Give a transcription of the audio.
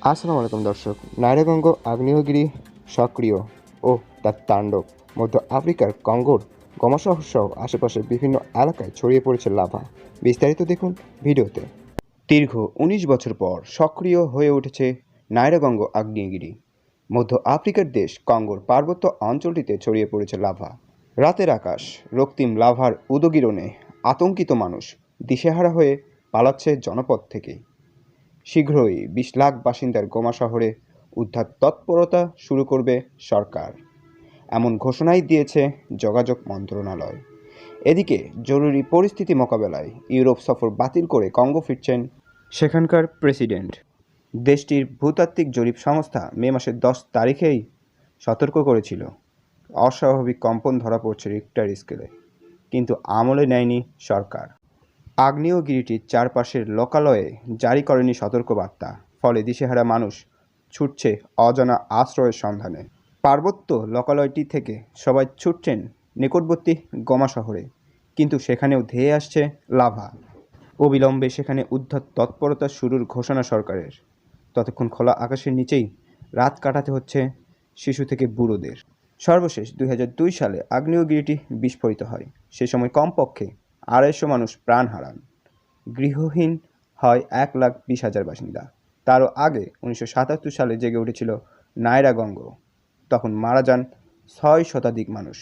আসসালামু আলাইকুম দর্শক। নাইরাগঙ্গো আগ্নেয়গিরি সক্রিয় ও তার তাণ্ডব। মধ্য আফ্রিকার কঙ্গোর গমসহ আশেপাশের বিভিন্ন এলাকায় ছড়িয়ে পড়েছে লাভা। বিস্তারিত দেখুন ভিডিওতে। দীর্ঘ ১৯ বছর পর সক্রিয় হয়ে উঠেছে নাইরাগঙ্গো আগ্নেয়গিরি। মধ্য আফ্রিকার দেশ কঙ্গোর পার্বত্য অঞ্চলটিতে ছড়িয়ে পড়েছে লাভা। রাতের আকাশ রক্তিম লাভার উদগীরণে আতঙ্কিত মানুষ দিশেহারা হয়ে পালাচ্ছে জনপদ থেকে। শীঘ্রই ২০ লাখ বাসিন্দার গোমা শহরে উদ্ধার তৎপরতা শুরু করবে সরকার, এমন ঘোষণাই দিয়েছে যোগাযোগ মন্ত্রণালয়। এদিকে জরুরি পরিস্থিতি মোকাবেলায় ইউরোপ সফর বাতিল করে কঙ্গো ফিরছেন সেখানকার প্রেসিডেন্ট। দেশটির ভূতাত্ত্বিক জরিপ সংস্থা মে মাসের ১০ তারিখেই সতর্ক করেছিল অস্বাভাবিক কম্পন ধরা পড়ছে রিক্টার স্কেলে, কিন্তু আমলে নেয়নি সরকার। আগ্নেয়গিরিটির চারপাশের লোকালয়ে জারি করেনি সতর্কবার্তা, ফলে দিশেহারা মানুষ ছুটছে অজানা আশ্রয়ের সন্ধানে। পার্বত্য লোকালয়টি থেকে সবাই ছুটছেন নিকটবর্তী গোমা শহরে, কিন্তু সেখানেও ধেয়ে আসছে লাভা। অবিলম্বে সেখানে উদ্ধার তৎপরতা শুরুর ঘোষণা সরকারের। ততক্ষণ খোলা আকাশের নিচেই রাত কাটাতে হচ্ছে শিশু থেকে বুড়োদের। সর্বশেষ ২০০২ সালে আগ্নেয়গিরিটি বিস্ফোরিত হয়। সে সময় কমপক্ষে ২৫০ মানুষ প্রাণ হারান। গৃহহীন হয় ১,২০,০০০ বাসিন্দা। তারও আগে ১৯৭৭ সালে জেগে উঠেছিল নাইরাগঙ্গো। তখন মারা যান ৬ শতাধিক মানুষ।